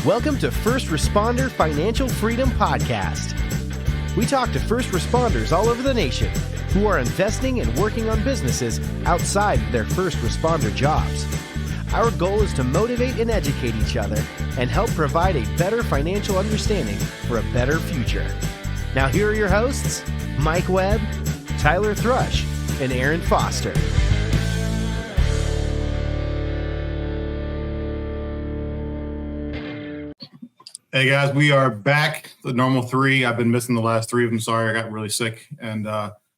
Welcome to First Responder Financial Freedom Podcast. We talk to first responders all over the nation who are investing and working on businesses outside of their first responder jobs. Our goal is to motivate and educate each other and help provide a better financial understanding for a better future. Now here are your hosts, Mike Webb, Tyler Thrush, and Aaron Foster. Hey guys, we are back. The normal three. I've been missing the last three of them. Sorry, I got really sick. And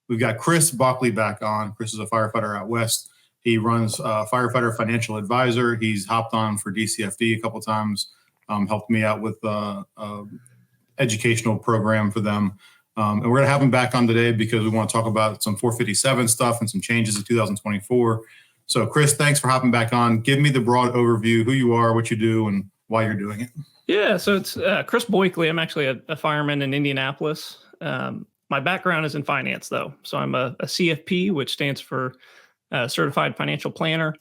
we've got Chris Bauchle back on. Chris is a firefighter out west. He runs Firefighter Financial Advisor. He's hopped on for DCFD a couple times, helped me out with educational program for them. And we're going to have him back on today because we want to talk about some 457 stuff and some changes in 2024. So Chris, thanks for hopping back on. Give me the broad overview, who you are, what you do, and why you're doing it. Yeah, so it's Chris Bauchle. I'm actually a fireman in Indianapolis. My background is in finance, though. So I'm a CFP, which stands for Certified Financial Planner.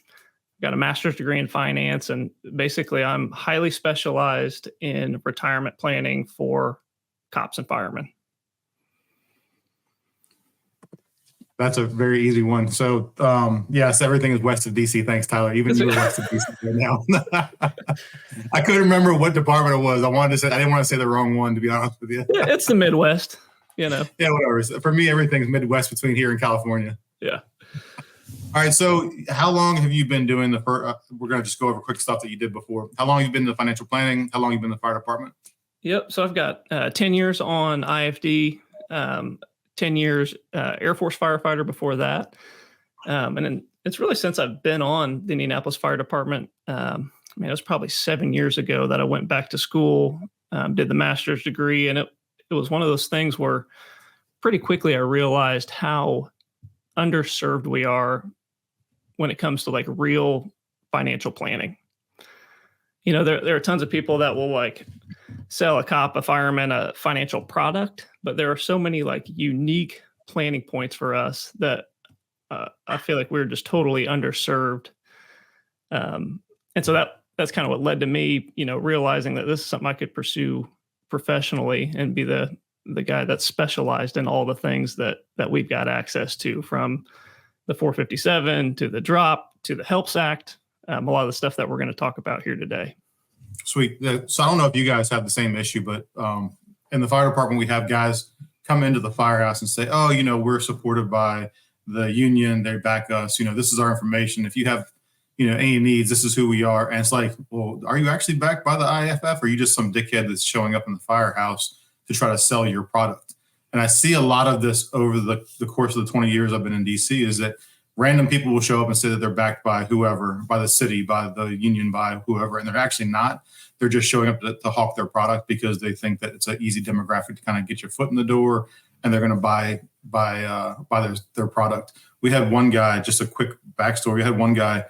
Got a master's degree in finance, and basically I'm highly specialized in retirement planning for cops and firemen. That's a very easy one. So, yes, everything is west of DC. Thanks, Tyler. Even you were west of DC right now. I couldn't remember what department it was. I didn't want to say the wrong one, to be honest with you. Yeah, it's the Midwest, you know. Yeah, whatever. For me, everything's Midwest between here and California. Yeah. All right. So how long have you been doing we're going to just go over quick stuff that you did before. How long have you been in the financial planning? How long have you been in the fire department? Yep. So I've got 10 years on IFD, 10 years Air Force firefighter before that. And then it's really since I've been on the Indianapolis Fire Department. It was probably 7 years ago that I went back to school, did the master's degree. And it was one of those things where pretty quickly I realized how underserved we are when it comes to like real financial planning. You know, there are tons of people that will like sell a cop, a fireman, a financial product, but there are so many like unique planning points for us that I feel like we're just totally underserved. And so that's kind of what led to me, you know, realizing that this is something I could pursue professionally and be the guy that's specialized in all the things that we've got access to, from the 457 to the drop to the HELPS Act, a lot of the stuff that we're going to talk about here today. Sweet. So I don't know if you guys have the same issue, but in the fire department, we have guys come into the firehouse and say, oh, you know, we're supported by the union. They back us. You know, this is our information. If you have, you know, any needs, this is who we are. And it's like, well, are you actually backed by the IFF, or are you just some dickhead that's showing up in the firehouse to try to sell your product? And I see a lot of this over the course of the 20 years I've been in DC, is that random people will show up and say that they're backed by whoever, by the city, by the union, by whoever, and they're actually not. They're just showing up to hawk their product because they think that it's an easy demographic to kind of get your foot in the door, and they're going to buy their product. We had one guy, just a quick backstory. We had one guy,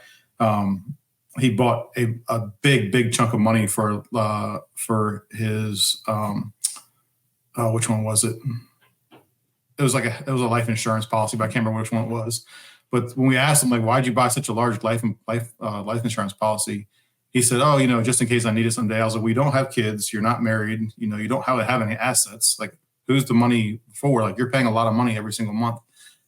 he bought a big chunk of money for his which one was it? It was a life insurance policy, but I can't remember which one it was. But when we asked him, like, why'd you buy such a large life insurance policy? He said, oh, you know, just in case I need it someday. I was like, we don't have kids. You're not married. You know, you don't have any assets. Like, who's the money for? Like, you're paying a lot of money every single month.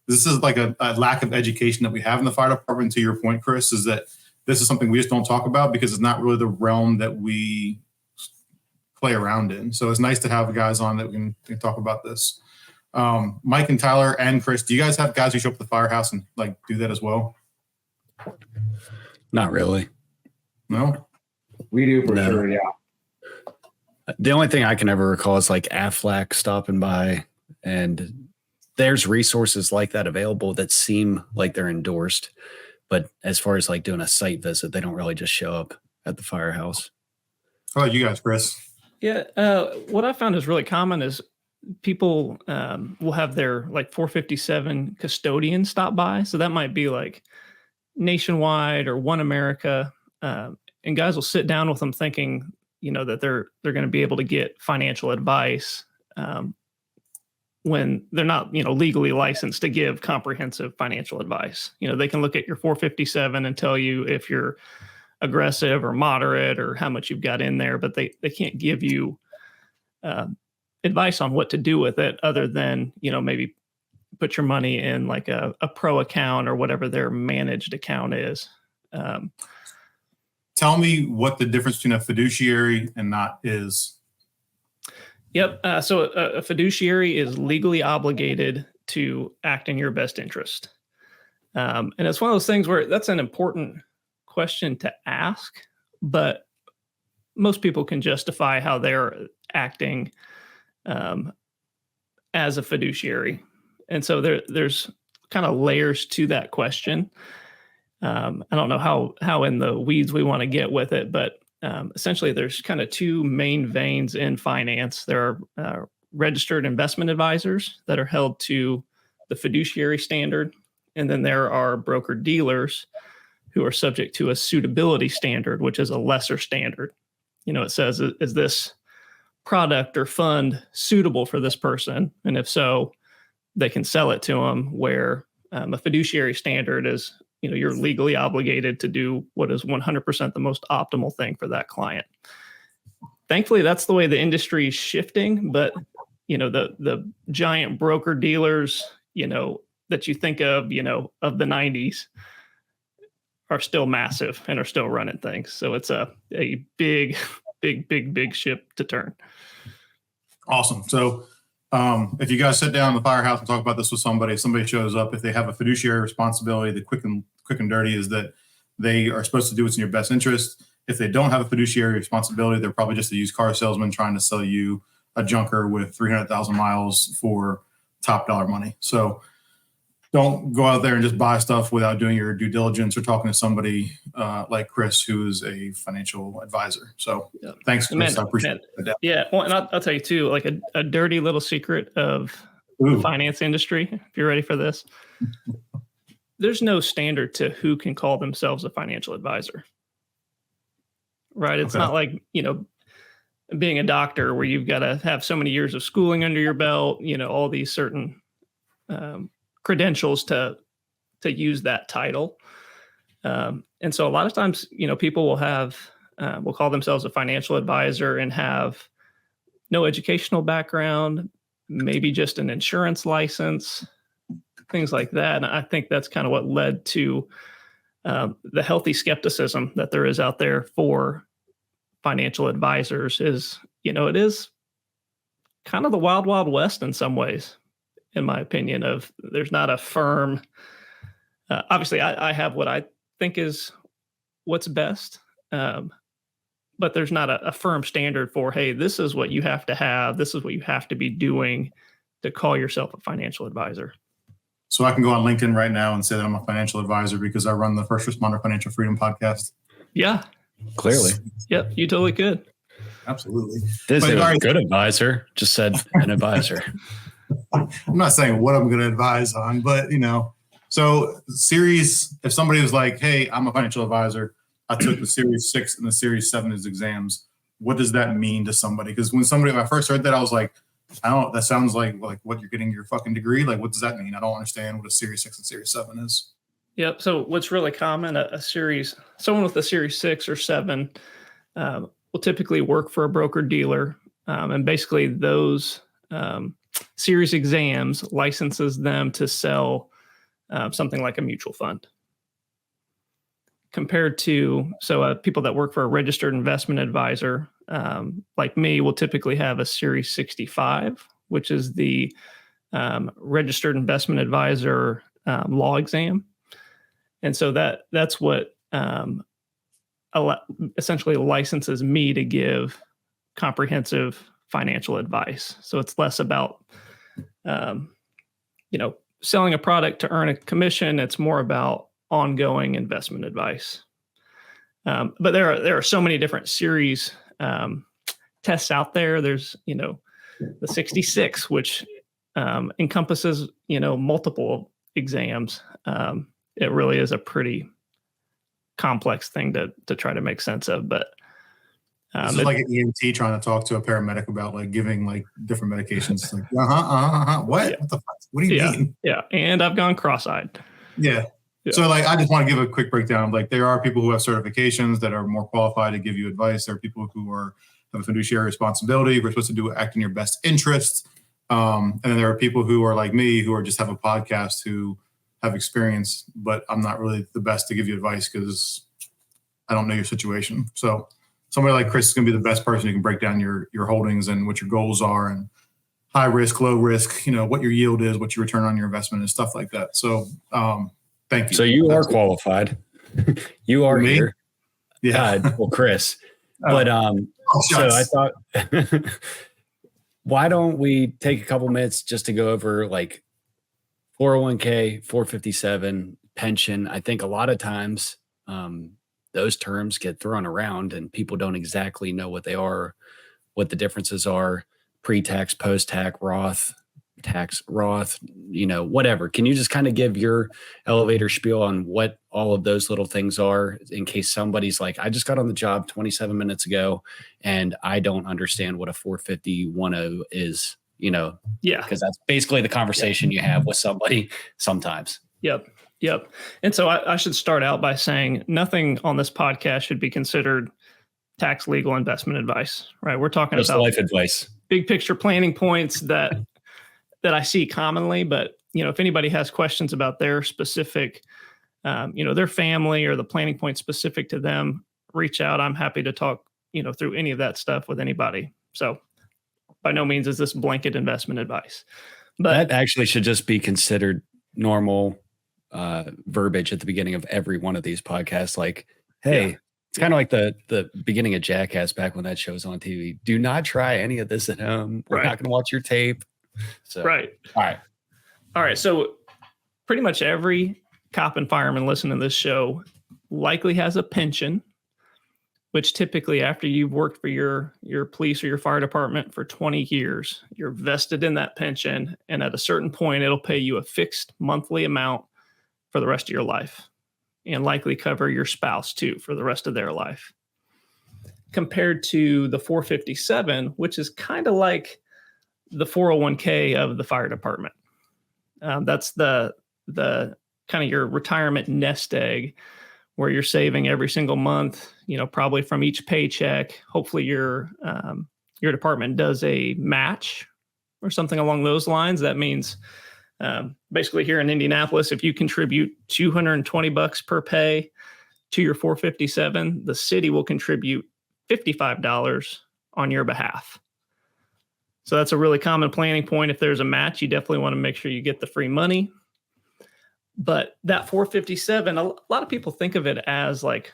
This is like a lack of education that we have in the fire department. To your point, Chris, is that this is something we just don't talk about because it's not really the realm that we play around in. So it's nice to have guys on that we can talk about this. Mike and Tyler and Chris, do you guys have guys who show up at the firehouse and like do that as well? Not really. No? We do for sure, yeah. The only thing I can ever recall is like Aflac stopping by, and there's resources like that available that seem like they're endorsed. But as far as like doing a site visit, they don't really just show up at the firehouse. How about you guys, Chris? Yeah. What I found is really common is people will have their like 457 custodian stop by. So that might be like Nationwide or One America. And guys will sit down with them thinking, you know, that they're going to be able to get financial advice when they're not, you know, legally licensed to give comprehensive financial advice. You know, they can look at your 457 and tell you if you're aggressive or moderate or how much you've got in there, but they can't give you advice on what to do with it other than, maybe put your money in like a pro account or whatever their managed account is. Tell me what the difference between a fiduciary and not is. Yep. So a fiduciary is legally obligated to act in your best interest. And it's one of those things where that's an important question to ask, but most people can justify how they're acting as a fiduciary. And so there's kind of layers to that question. I don't know how in the weeds we want to get with it, but essentially there's kind of two main veins in finance. There are registered investment advisors that are held to the fiduciary standard. And then there are broker dealers who are subject to a suitability standard, which is a lesser standard. It says, is this product or fund suitable for this person? And if so, they can sell it to them, where a fiduciary standard is, you're legally obligated to do what is 100% the most optimal thing for that client. Thankfully, that's the way the industry is shifting. But, the giant broker dealers, that you think of, of the 90s are still massive and are still running things. So it's a big ship to turn. Awesome. So if you guys sit down in the firehouse and talk about this with somebody shows up, if they have a fiduciary responsibility, the quick and dirty is that they are supposed to do what's in your best interest. If they don't have a fiduciary responsibility, they're probably just a used car salesman trying to sell you a junker with 300,000 miles for top dollar money. So don't go out there and just buy stuff without doing your due diligence or talking to somebody like Chris, who is a financial advisor. So thanks, Chris. I appreciate it. Yeah. Well, and I'll tell you too, like a dirty little secret of the finance industry, if you're ready for this. There's no standard to who can call themselves a financial advisor. Right? It's not like, being a doctor where you've got to have so many years of schooling under your belt, all these certain credentials to use that title. And so a lot of times, people will call themselves a financial advisor and have no educational background, maybe just an insurance license, things like that. And I think that's kind of what led to the healthy skepticism that there is out there for financial advisors is, it is kind of the wild, wild west in some ways, in my opinion. Of there's not a firm, obviously I have what I think is what's best, but there's not a firm standard for, hey, this is what you have to have. This is what you have to be doing to call yourself a financial advisor. So I can go on LinkedIn right now and say that I'm a financial advisor because I run the First Responder Financial Freedom podcast. Yeah. Clearly. Yep. You totally could. Absolutely. This is a good advisor. Just said an advisor. I'm not saying what I'm going to advise on, but so series, if somebody was like, hey, I'm a financial advisor, I took the Series 6 and the Series 7 as exams. What does that mean to somebody? Because when I first heard that, I was like, that sounds like what you're getting your fucking degree. Like, what does that mean? I don't understand what a Series 6 and Series 7 is. Yep. So what's really common, someone with a Series 6 or 7 will typically work for a broker dealer. And basically those series exams licenses them to sell something like a mutual fund. Compared to, people that work for a registered investment advisor, like me, will typically have a Series 65, which is the registered investment advisor law exam. And so that's what essentially licenses me to give comprehensive financial advice. So it's less about, selling a product to earn a commission. It's more about ongoing investment advice. But there are so many different series tests out there. There's, the 66, which encompasses, multiple exams. It really is a pretty complex thing to try to make sense of. But this is like an EMT trying to talk to a paramedic about like giving like different medications. Like, what? Yeah. What the fuck? What do you mean? Yeah. And I've gone cross-eyed. Yeah. So like, I just want to give a quick breakdown. Like, there are people who have certifications that are more qualified to give you advice. There are people who have a fiduciary responsibility. We're supposed to act in your best interests. And then there are people who are like me, who just have a podcast, who have experience, but I'm not really the best to give you advice because I don't know your situation. So somebody like Chris is going to be the best person who can break down your holdings and what your goals are, and high risk, low risk, what your yield is, what your return on your investment is, stuff like that. So thank you. So you are qualified. You are Me? here. Yeah. Well, Chris. But so I thought, why don't we take a couple minutes just to go over like 401k, 457, pension. I think a lot of times those terms get thrown around and people don't exactly know what they are, what the differences are, pre-tax, post-tax, Roth, whatever. Can you just kind of give your elevator spiel on what all of those little things are, in case somebody's like, I just got on the job 27 minutes ago and I don't understand what a 45010 is, Yeah. Because that's basically the conversation you have with somebody sometimes. Yep. And so I should start out by saying nothing on this podcast should be considered tax, legal, investment advice, right? We're talking Just about life advice, big picture planning points that I see commonly. But, if anybody has questions about their specific, their family or the planning point specific to them, reach out. I'm happy to talk, through any of that stuff with anybody. So by no means is this blanket investment advice. But that actually should just be considered normal verbiage at the beginning of every one of these podcasts. Like, hey, it's kind of like the beginning of Jackass back when that show was on TV. Do not try any of this at home. We're not going to watch your tape. So, right. All right. So pretty much every cop and fireman listening to this show likely has a pension, which typically after you've worked for your police or your fire department for 20 years, you're vested in that pension. And at a certain point, it'll pay you a fixed monthly amount for the rest of your life, and likely cover your spouse too for the rest of their life. Compared to the 457, which is kind of like the 401k of the fire department. That's the kind of your retirement nest egg, where you're saving every single month, probably from each paycheck. Hopefully your department does a match or something along those lines. That means basically here in Indianapolis, if you contribute $220 per pay to your 457, the city will contribute $55 on your behalf. So that's a really common planning point. If there's a match, you definitely want to make sure you get the free money. But that 457, a lot of people think of it as like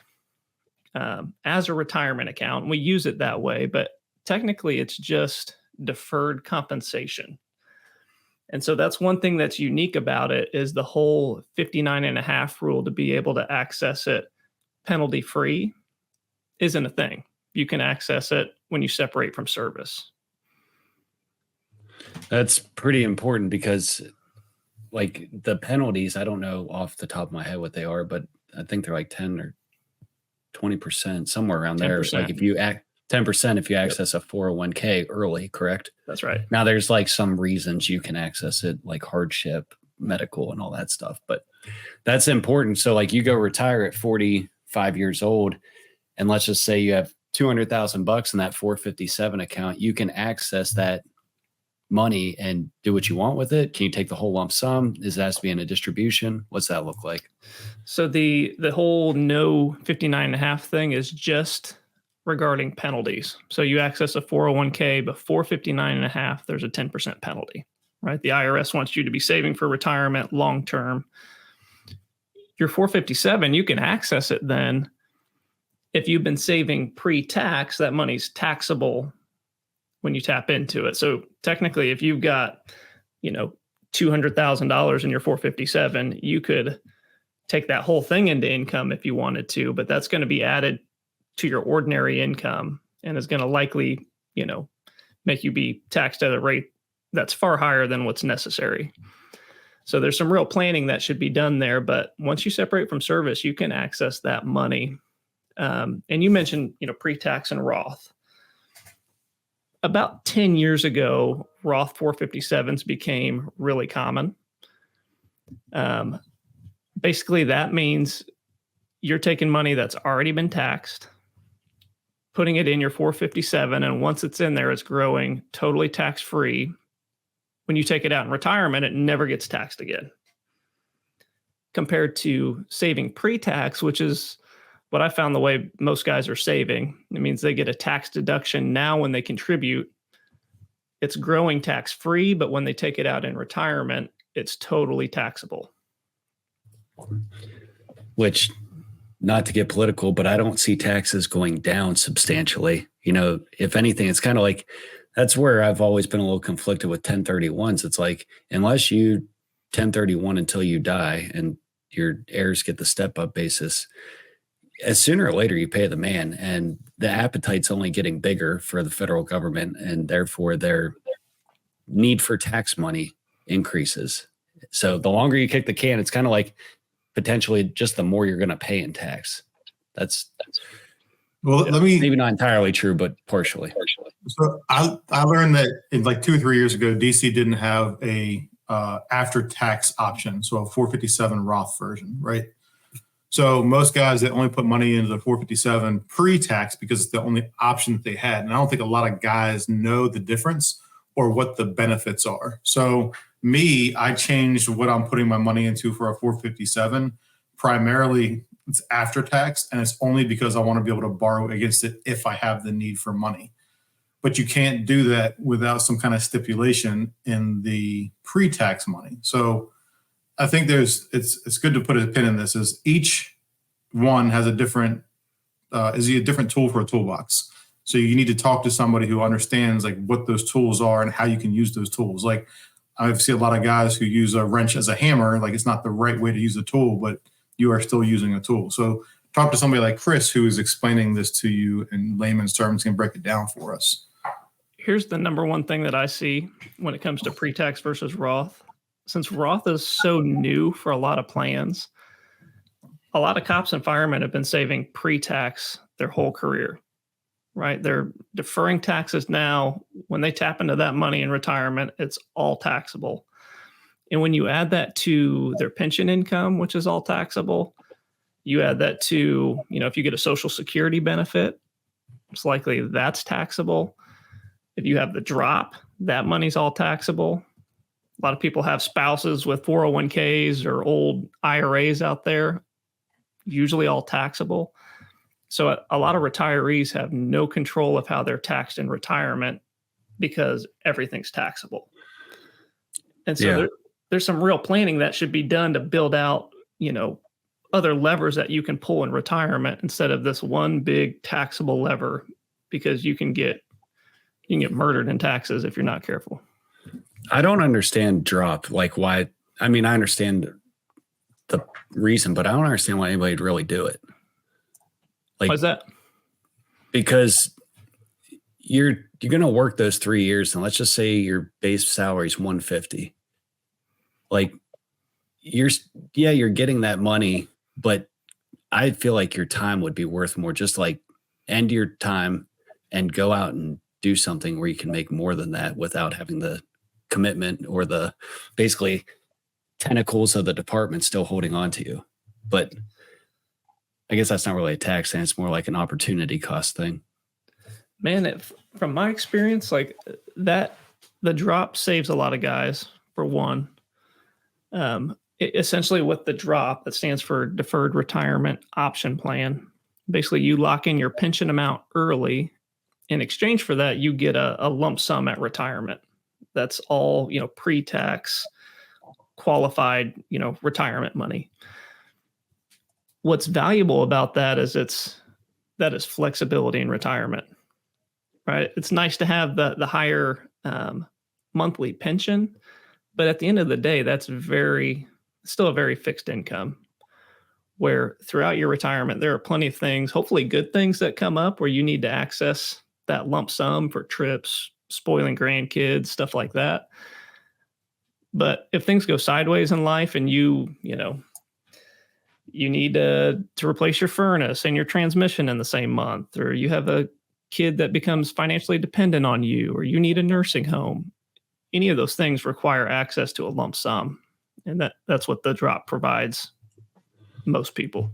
as a retirement account. And we use it that way, but technically it's just deferred compensation. And so that's one thing that's unique about it, is the whole 59.5 rule to be able to access it penalty free isn't a thing. You can access it when you separate from service. That's pretty important, because like the penalties, I don't know off the top of my head what they are, but I think they're like 10 or 20%, somewhere around 10%. There. Like if you 10% if you access a 401k early, correct? That's right. Now there's like some reasons you can access it, like hardship, medical, and all that stuff, but that's important. So like you go retire at 45 years old, and let's just say you have $200,000 in that 457 account, you can access that money and do what you want with it. Can you take the whole lump sum? Is that has to be in a distribution? What's that look like? So the whole no 59.5 thing is just regarding penalties. So you access a 401k before 59.5, there's a 10% penalty, right? The IRS wants you to be saving for retirement long term. Your 457, you can access it then. If you've been saving pre-tax, that money's taxable when you tap into it. So technically, if you've got, $200,000 in your 457, you could take that whole thing into income if you wanted to, but that's going to be added to your ordinary income and is going to likely, make you be taxed at a rate that's far higher than what's necessary. So there's some real planning that should be done there. But once you separate from service, you can access that money. And you mentioned, pre-tax and Roth. About 10 years ago, Roth 457s became really common. Basically, that means you're taking money that's already been taxed, putting it in your 457, and once it's in there, it's growing totally tax-free. When you take it out in retirement, it never gets taxed again. Compared to saving pre-tax, which is what I found the way most guys are saving. It means they get a tax deduction now when they contribute. It's growing tax-free, but when they take it out in retirement, it's totally taxable. Which, not to get political, but I don't see taxes going down substantially. You know, if anything, it's kind of like, that's where I've always been a little conflicted with 1031s. It's like, unless you 1031 until you die and your heirs get the step up basis, as sooner or later you pay the man, and the appetite's only getting bigger for the federal government, and therefore their need for tax money increases. So the longer you kick the can, it's kind of like potentially just the more you're going to pay in tax. That's well, let me, maybe not entirely true, but partially. So I learned that in like 2 or 3 years ago, DC didn't have a after tax option, so a 457 Roth version, right? So most guys that only put money into the 457 pre-tax because it's the only option that they had. And I don't think a lot of guys know the difference or what the benefits are. So me, I changed what I'm putting my money into for a 457. Primarily, it's after tax, and it's only because I want to be able to borrow against it if I have the need for money. But you can't do that without some kind of stipulation in the pre-tax money. So I think it's good to put a pin in this, is each one has a different tool for a toolbox. So you need to talk to somebody who understands like what those tools are and how you can use those tools. Like I've seen a lot of guys who use a wrench as a hammer. Like it's not the right way to use a tool, but you are still using a tool. So talk to somebody like Chris, who is explaining this to you in layman's terms, and break it down for us. Here's the number one thing that I see when it comes to pre-tax versus Roth. Since Roth is so new for a lot of plans, a lot of cops and firemen have been saving pre-tax their whole career, right? They're deferring taxes now. When they tap into that money in retirement, it's all taxable. And when you add that to their pension income, which is all taxable, you add that to, if you get a Social Security benefit, it's likely that's taxable. If you have the drop, that money's all taxable. A lot of people have spouses with 401ks or old IRAs out there, usually all taxable. So a lot of retirees have no control of how they're taxed in retirement because everything's taxable. And so there's some real planning that should be done to build out, other levers that you can pull in retirement instead of this one big taxable lever, because you can get murdered in taxes if you're not careful. I don't understand drop, like why. I mean, I understand the reason, but I don't understand why anybody would really do it. Like, why is that? Because you're going to work those 3 years, and let's just say your base salary is $150. Like you're getting that money, but I feel like your time would be worth more. Just like end your time and go out and do something where you can make more than that without having the commitment or the basically tentacles of the department still holding on to you. But I guess that's not really a tax thing. It's more like an opportunity cost thing. Man, from my experience, like that, the drop saves a lot of guys, for one. Essentially with the drop, that stands for Deferred Retirement Option Plan. Basically, you lock in your pension amount early. In exchange for that, you get a lump sum at retirement. That's all, pre-tax qualified, retirement money. What's valuable about that is that is flexibility in retirement, right? It's nice to have the higher monthly pension, but at the end of the day, that's still a very fixed income, where throughout your retirement, there are plenty of things, hopefully good things, that come up where you need to access that lump sum for trips, spoiling grandkids, stuff like that. But if things go sideways in life and you need to replace your furnace and your transmission in the same month, or you have a kid that becomes financially dependent on you, or you need a nursing home, any of those things require access to a lump sum. And that's what the drop provides most people.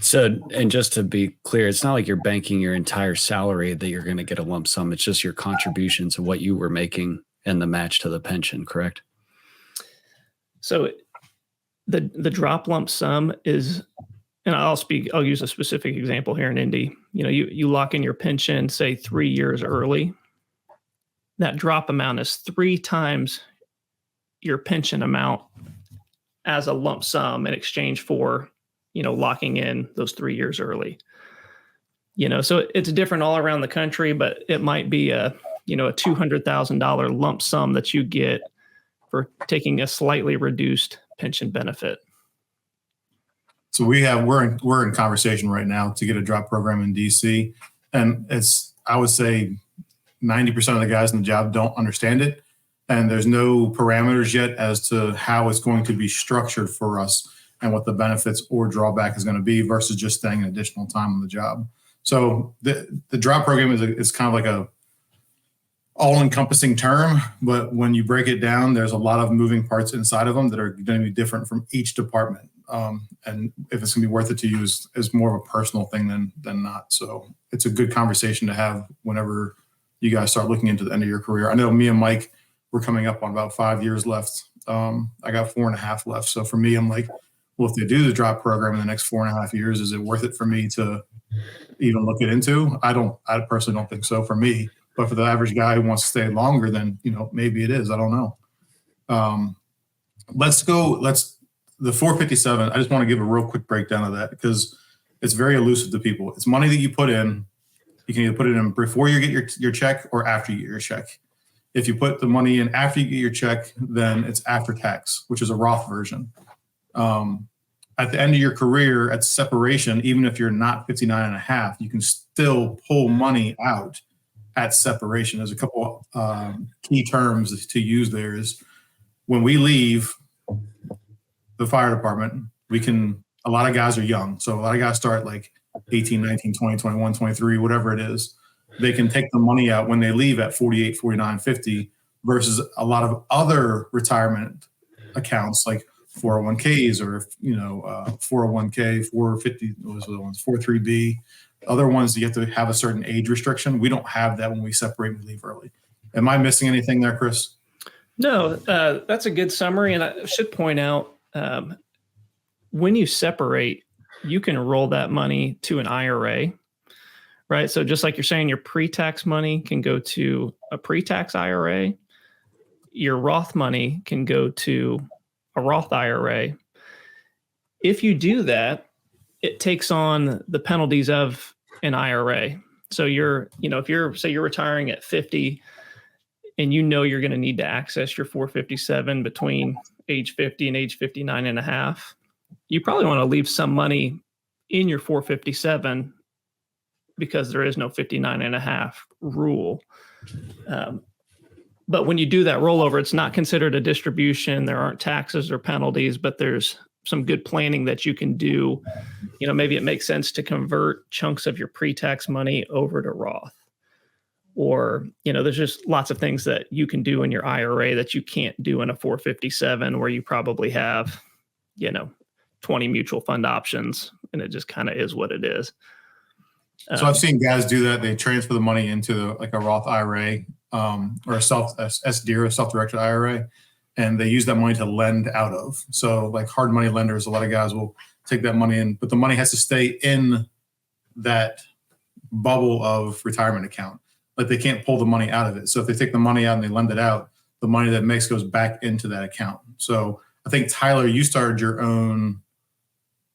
So, and just to be clear, it's not like you're banking your entire salary that you're going to get a lump sum. It's just your contributions of what you were making and the match to the pension, correct? So the drop lump sum is, and I'll use a specific example here in Indy. You lock in your pension, say 3 years early. That drop amount is 3 times your pension amount as a lump sum in exchange for, locking in those 3 years early. So it's different all around the country, but it might be a $200,000 lump sum that you get for taking a slightly reduced pension benefit. So we're in conversation right now to get a drop program in DC, and I would say 90% of the guys in the job don't understand it, and there's no parameters yet as to how it's going to be structured for us and what the benefits or drawback is going to be versus just staying an additional time on the job. So the drop program is kind of like a all-encompassing term, but when you break it down, there's a lot of moving parts inside of them that are going to be different from each department. And if it's going to be worth it to you is more of a personal thing than not. So it's a good conversation to have whenever you guys start looking into the end of your career. I know me and Mike, we're coming up on about 5 years left. I got 4.5 left. So for me, I'm like, well, if they do the drop program in the next 4.5 years, is it worth it for me to even look it into? I personally don't think so for me, but for the average guy who wants to stay longer, then, maybe it is. I don't know. The 457, I just want to give a real quick breakdown of that because it's very elusive to people. It's money that you put in. You can either put it in before you get your check or after you get your check. If you put the money in after you get your check, then it's after tax, which is a Roth version. At the end of your career at separation, even if you're not 59 and a half, you can still pull money out at separation. There's a couple key terms to use there is when we leave the fire department, a lot of guys are young. So a lot of guys start like 18, 19, 20, 21, 23, whatever it is. They can take the money out when they leave at 48, 49, 50 versus a lot of other retirement accounts like 401ks or, 401k, 450, those are the ones, 43B. Other ones, you have to have a certain age restriction. We don't have that when we separate and leave early. Am I missing anything there, Chris? No, that's a good summary. And I should point out, when you separate, you can roll that money to an IRA, right? So just like you're saying, your pre-tax money can go to a pre-tax IRA. Your Roth money can go to a Roth IRA. If you do that, it takes on the penalties of an IRA. So if you're retiring at 50 and you're going to need to access your 457 between age 50 and age 59 and a half, you probably want to leave some money in your 457 because there is no 59 and a half rule. But when you do that rollover, it's not considered a distribution. There aren't taxes or penalties, but there's some good planning that you can do. Maybe it makes sense to convert chunks of your pre-tax money over to Roth. Or, there's just lots of things that you can do in your IRA that you can't do in a 457 where you probably have, 20 mutual fund options, and it just kind of is what it is. So I've seen guys do that. They transfer the money into like a Roth IRA or a SDIRA, self-directed IRA, and they use that money to lend out of. So like hard money lenders, a lot of guys will take that money in, but the money has to stay in that bubble of retirement account. Like they can't pull the money out of it. So if they take the money out and they lend it out, the money that makes goes back into that account. So I think, Tyler, you started your own,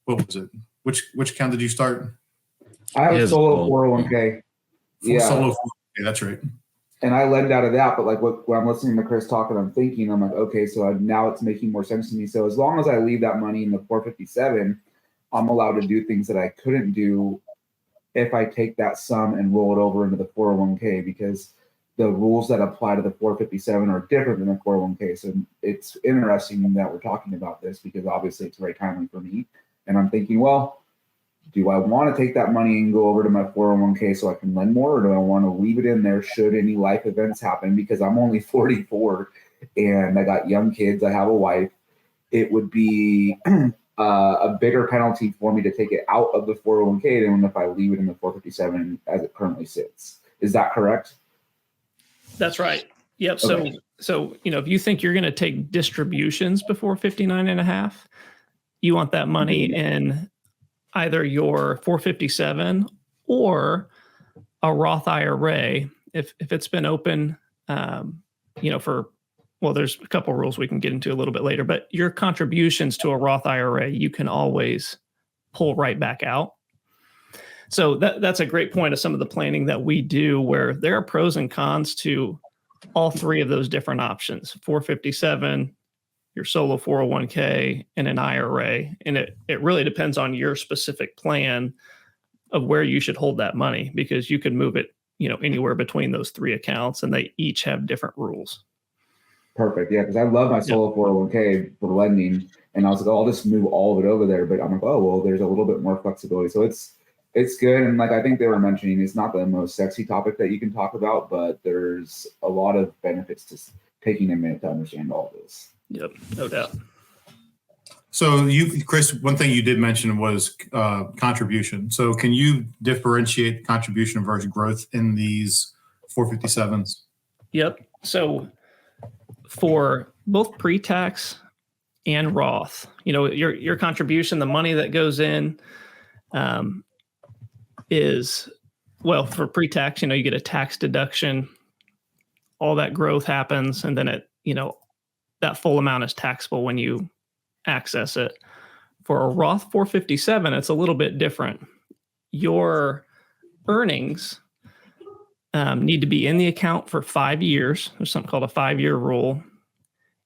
what was it? Which account did you start? I have a solo 401k. Yeah. Solo 401k, that's right. And I lend out of that, but like when I'm listening to Chris talk and I'm thinking, I'm like, okay, so now it's making more sense to me. So as long as I leave that money in the 457, I'm allowed to do things that I couldn't do if I take that sum and roll it over into the 401k, because the rules that apply to the 457 are different than the 401k. So it's interesting that we're talking about this because obviously it's very timely for me. And I'm thinking, well, do I want to take that money and go over to my 401k so I can lend more, or do I want to leave it in there should any life events happen? Because I'm only 44 and I got young kids. I have a wife. It would be a bigger penalty for me to take it out of the 401k than if I leave it in the 457 as it currently sits. Is that correct? That's right. Yep. Okay. So, if you think you're going to take distributions before 59 and a half, you want that money in either your 457 or a Roth IRA. If it's been open, there's a couple rules we can get into a little bit later, but your contributions to a Roth IRA, you can always pull right back out. So that's a great point of some of the planning that we do, where there are pros and cons to all three of those different options: 457, your solo 401k, and an IRA. And it really depends on your specific plan of where you should hold that money, because you could move it, anywhere between those three accounts, and they each have different rules. Perfect. Yeah, because I love my solo 401k for lending, and I was like, I'll just move all of it over there. But I'm like, oh, well, there's a little bit more flexibility. So it's good. And like I think they were mentioning, it's not the most sexy topic that you can talk about, but there's a lot of benefits to taking a minute to understand all of this. Yep, no doubt. So Chris, one thing you did mention was contribution. So can you differentiate contribution versus growth in these 457s? Yep. So for both pre-tax and Roth, your contribution, the money that goes in, is, well, for pre-tax, you get a tax deduction, all that growth happens, and then that full amount is taxable when you access it. For a Roth 457, it's a little bit different. Your earnings need to be in the account for 5 years. There's something called a 5-year rule.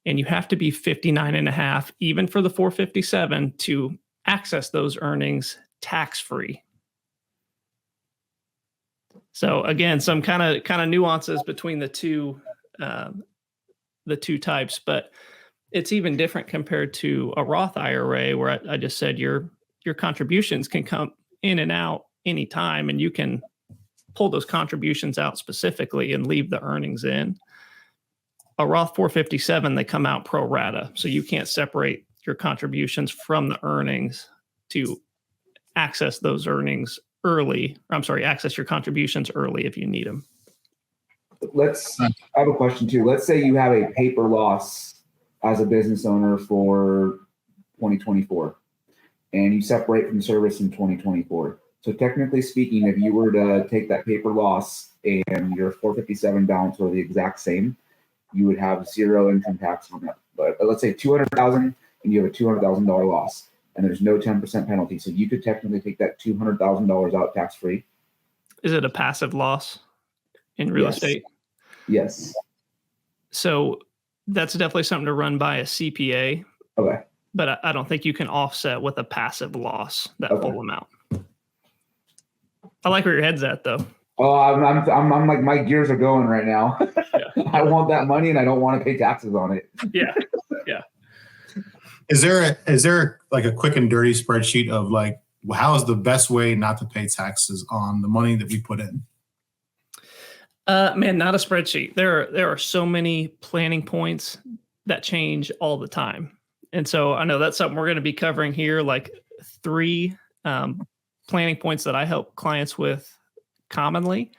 And you have to be 59 and a half, even for the 457, to access those earnings tax-free. So again, some kind of nuances between the two types, but it's even different compared to a Roth IRA, where I just said your contributions can come in and out anytime, and you can pull those contributions out specifically and leave the earnings in. A Roth 457, they come out pro rata, so you can't separate your contributions from the earnings to access those earnings early. Access your contributions early if you need them. I have a question too. Let's say you have a paper loss as a business owner for 2024, and you separate from service in 2024. So technically speaking, if you were to take that paper loss and your 457 balance were the exact same, you would have zero income tax on that. But let's say $200,000 and you have a $200,000 loss, and there's no 10% penalty. So you could technically take that $200,000 out tax-free. Is it a passive loss in real estate? Yes. So that's definitely something to run by a CPA. Okay. But I don't think you can offset with a passive loss that full amount. I like where your head's at, though. Oh, I'm like, my gears are going right now. Yeah. I want that money, and I don't want to pay taxes on it. Yeah. Is there like a quick and dirty spreadsheet of like, how is the best way not to pay taxes on the money that we put in? Man, not a spreadsheet. There are so many planning points that change all the time. And so I know that's something we're going to be covering here, like 3 planning points that I help clients with commonly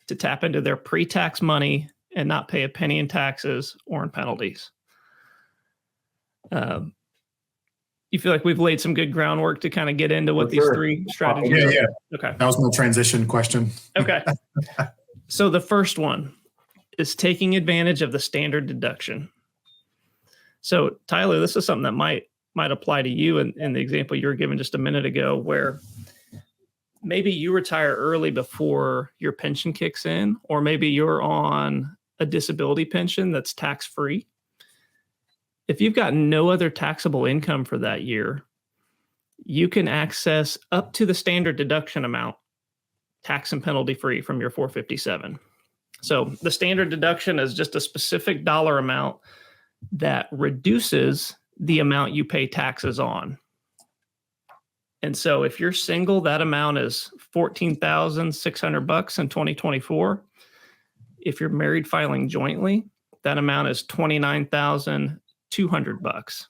to tap into their pre-tax money and not pay a penny in taxes or in penalties. You feel like we've laid some good groundwork to kind of get into what these 3 strategies are? Yeah. Okay. That was my transition question. Okay. So the first one is taking advantage of the standard deduction. So Tyler, this is something that might apply to you in the example you were given just a minute ago, where maybe you retire early before your pension kicks in, or maybe you're on a disability pension that's tax-free. If you've got no other taxable income for that year, you can access up to the standard deduction amount, tax and penalty free, from your 457. So the standard deduction is just a specific dollar amount that reduces the amount you pay taxes on. And so if you're single, that amount is $14,600 in 2024. If you're married filing jointly, that amount is $29,200.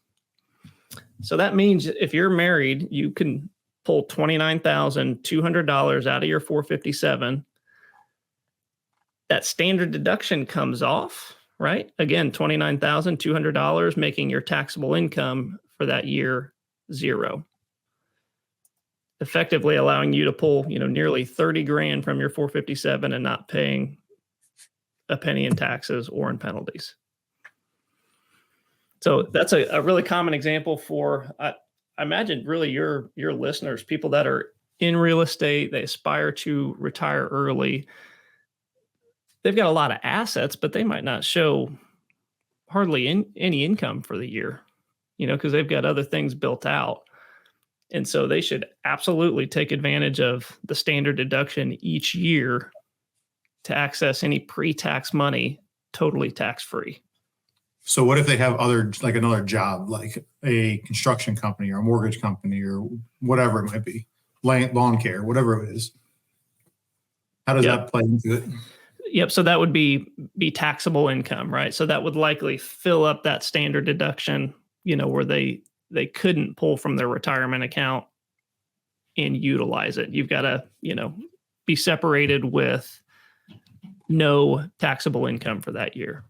So that means if you're married, you can pull $29,200 out of your 457. That standard deduction comes off, right? Again, $29,200, making your taxable income for that year zero. Effectively allowing you to pull, nearly 30 grand from your 457 and not paying a penny in taxes or in penalties. So that's a really common example for, I imagine, really your listeners, people that are in real estate, they aspire to retire early. They've got a lot of assets, but they might not show hardly any income for the year, because they've got other things built out. And so they should absolutely take advantage of the standard deduction each year to access any pre-tax money totally tax-free. So what if they have another job, like a construction company or a mortgage company or whatever it might be, lawn care, whatever it is? How does that play into it? Yep. So that would be taxable income, right? So that would likely fill up that standard deduction, where they couldn't pull from their retirement account and utilize it. You've got to, be separated with no taxable income for that year.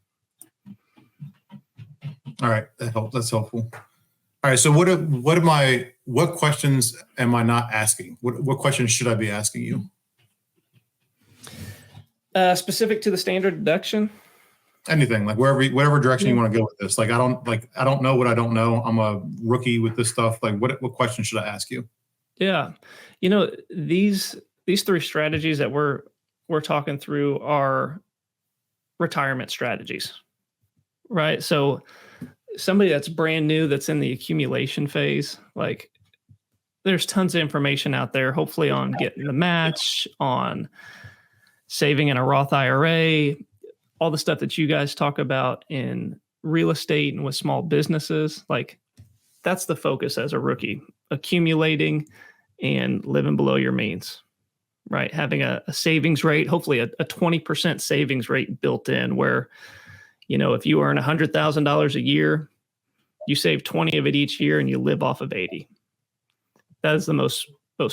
All right. That's helpful. All right. So what questions am I not asking? What questions should I be asking you? Specific to the standard deduction? Anything, like whatever direction you want to go with this. Like, I don't know what I don't know. I'm a rookie with this stuff. Like what questions should I ask you? Yeah. These three strategies that we're talking through are retirement strategies, right? So somebody that's brand new, that's in the accumulation phase, like there's tons of information out there, hopefully on getting the match, on saving in a Roth IRA, all the stuff that you guys talk about in real estate and with small businesses. Like that's the focus as a rookie, accumulating and living below your means, right? Having a savings rate, hopefully a 20% savings rate built in where, if you earn $100,000 a year, you save 20 of it each year and you live off of 80. That is the most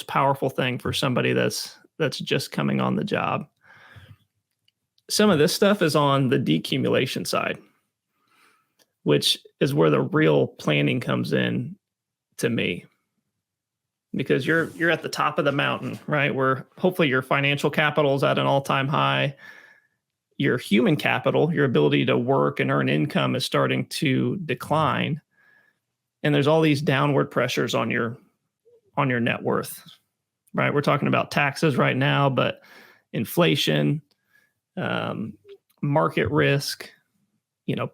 powerful thing for somebody that's just coming on the job. Some of this stuff is on the decumulation side, which is where the real planning comes in to me. Because you're at the top of the mountain, right? Where hopefully your financial capital is at an all-time high. Your human capital, your ability to work and earn income is starting to decline. And there's all these downward pressures on your net worth, right? We're talking about taxes right now, but inflation, market risk,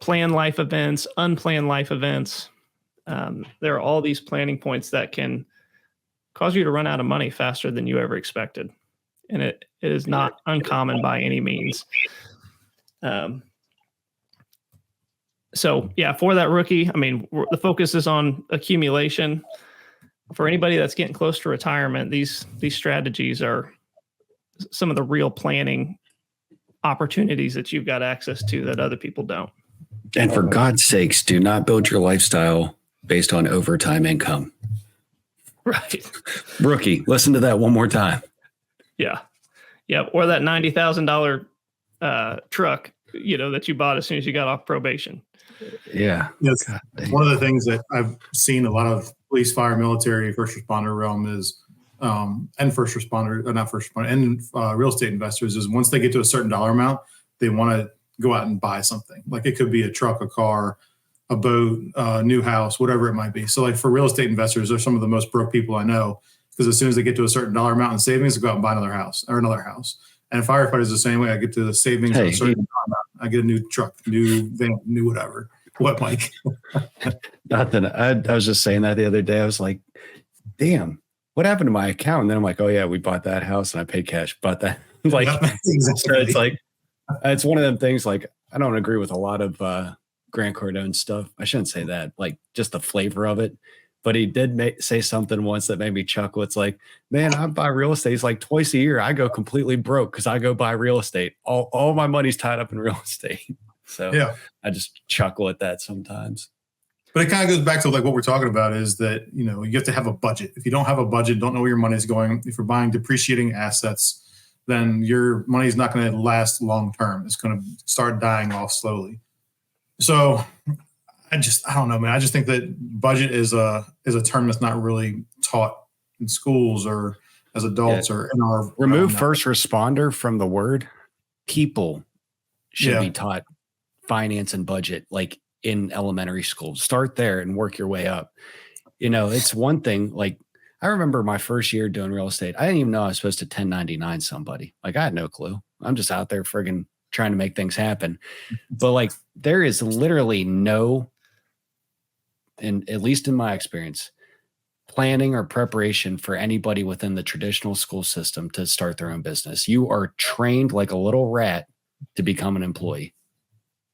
planned life events, unplanned life events. There are all these planning points that can cause you to run out of money faster than you ever expected. And it is not uncommon by any means. So yeah, for that rookie, the focus is on accumulation. For anybody that's getting close to retirement, these strategies are some of the real planning opportunities that you've got access to that other people don't. And for God's sakes, do not build your lifestyle based on overtime income. Right. Rookie, listen to that one more time. Yeah. Yeah. Or that $90,000 truck, that you bought as soon as you got off probation. Yeah. Yes. One of the things that I've seen a lot of police, fire, military, first responder realm is, and real estate investors is once they get to a certain dollar amount, they want to go out and buy something. Like it could be a truck, a car, a boat, a new house, whatever it might be. So like for real estate investors, they're some of the most broke people I know because as soon as they get to a certain dollar amount in savings, they go out and buy another house or another house. And firefighters the same way. I get to the savings of a certain dollar amount. I get a new truck, new van, new whatever. What, Mike? Nothing. I was just saying that the other day. I was like, damn, what happened to my account? And then I'm like, oh yeah, we bought that house and I paid cash, bought that. Like, exactly. So it's like, it's one of them things. Like, I don't agree with a lot of Grant Cardone's stuff. I shouldn't say that, like just the flavor of it. But he did say something once that made me chuckle. It's like, man, I buy real estate. It's like twice a year. I go completely broke because I go buy real estate. All my money's tied up in real estate. So yeah, I just chuckle at that sometimes. But it kind of goes back to like what we're talking about is that, you know, you have to have a budget. If you don't have a budget, don't know where your money is going. If you're buying depreciating assets, then your money is not going to last long term. It's going to start dying off slowly. So I don't know, man. I just think that budget is a term that's not really taught in schools or as adults or in our remove first responder from the word. People should be taught finance and budget, like in elementary school. Start there and work your way up. You know, it's one thing. Like I remember my first year doing real estate. I didn't even know I was supposed to 1099 somebody. Like I had no clue. I'm just out there friggin' trying to make things happen. But like there is literally no, and at least in my experience, planning or preparation for anybody within the traditional school system to start their own business. You are trained like a little rat to become an employee.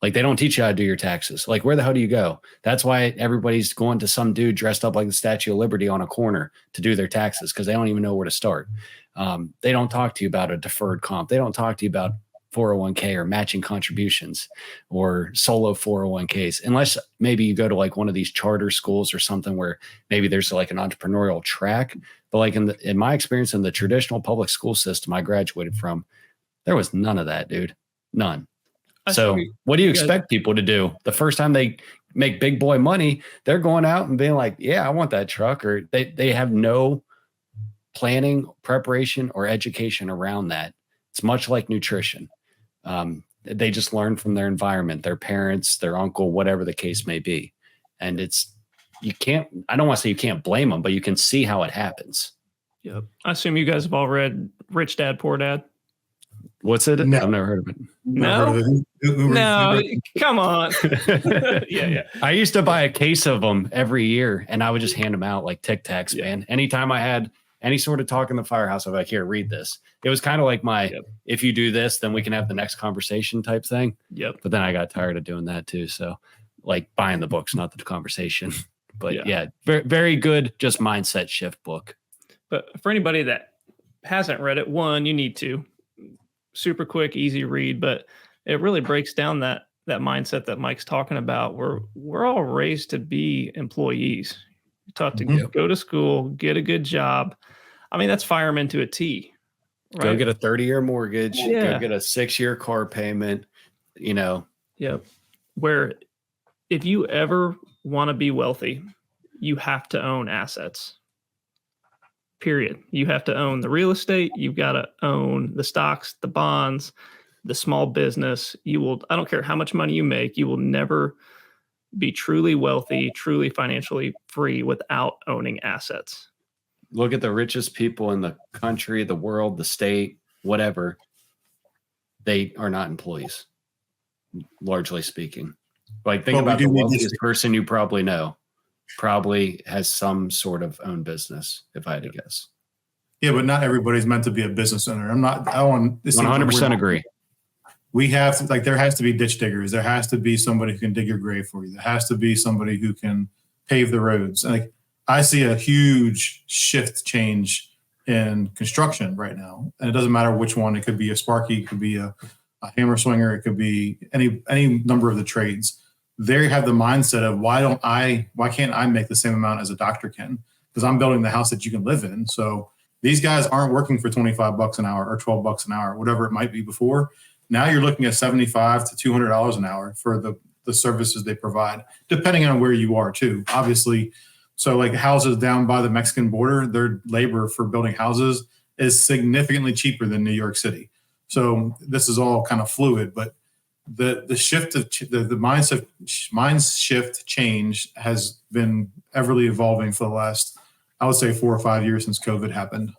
Like they don't teach you how to do your taxes. Like where the hell do you go? That's why everybody's going to some dude dressed up like the Statue of Liberty on a corner to do their taxes because they don't even know where to start. They don't talk to you about a deferred comp. They don't talk to you about 401k or matching contributions or solo 401ks, unless maybe you go to like one of these charter schools or something where maybe there's like an entrepreneurial track. But like in my experience in the traditional public school system I graduated from, there was none of that, dude. None. So what do you expect people to do? The first time they make big boy money, they're going out and being like, yeah, I want that truck. Or they have no planning, preparation, or education around that. It's much like nutrition. They just learn from their environment, their parents, their uncle, whatever the case may be. And I don't want to say you can't blame them, but you can see how it happens. Yep. I assume you guys have all read Rich Dad, Poor Dad. What's it? No. I've never heard of it. No, come on. Yeah. I used to buy a case of them every year and I would just hand them out like Tic Tacs, man. Anytime I had any sort of talk in the firehouse, I'm like, here, read this. It was kind of like if you do this, then we can have the next conversation type thing. Yep. But then I got tired of doing that too. So like buying the books, not the conversation. But very, very good, just mindset shift book. But for anybody that hasn't read it, one, you need to. Super quick, easy read, but it really breaks down that mindset that Mike's talking about. We're all raised to be employees. You're taught to go to school, get a good job. I mean, that's firemen to a T. Right? Go get a 30-year mortgage. Go get a 6-year car payment. You know. Yep. Where if you ever want to be wealthy, you have to own assets. Period. You have to own the real estate. You've got to own the stocks, the bonds, the small business. I don't care how much money you make, you will never be truly wealthy, truly financially free without owning assets. Look at the richest people in the country, the world, the state, whatever. They are not employees, largely speaking. Like think about the wealthiest person you probably know. Probably has some sort of own business, if I had to guess. Yeah, but not everybody's meant to be a business owner. I want 100% agree. We have there has to be ditch diggers. There has to be somebody who can dig your grave for you. There has to be somebody who can pave the roads. Like I see a huge change in construction right now. And it doesn't matter which one. It could be a Sparky, it could be a hammer swinger, it could be any number of the trades. They have the mindset of why can't I make the same amount as a doctor can? Because I'm building the house that you can live in. So these guys aren't working for $25 an hour or $12 an hour, whatever it might be before. Now you're looking at $75 to $200 an hour for the services they provide, depending on where you are too. Obviously, so like houses down by the Mexican border, their labor for building houses is significantly cheaper than New York City. So this is all kind of fluid, but the shift of the mind shift change has been everly evolving for the last, I would say 4 or 5 years since COVID happened.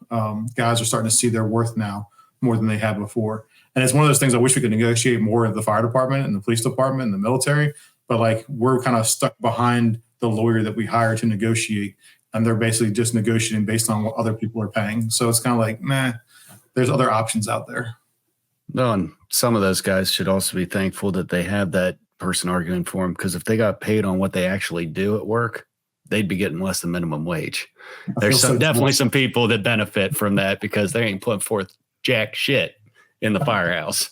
Guys are starting to see their worth now more than they had before. And it's one of those things I wish we could negotiate more in the fire department and the police department and the military, but like we're kind of stuck behind the lawyer that we hire to negotiate. And they're basically just negotiating based on what other people are paying. So it's kind of like, there's other options out there. No, and some of those guys should also be thankful that they have that person arguing for them, because if they got paid on what they actually do at work, they'd be getting less than minimum wage. There's definitely some people that benefit from that because they ain't putting forth jack shit in the firehouse.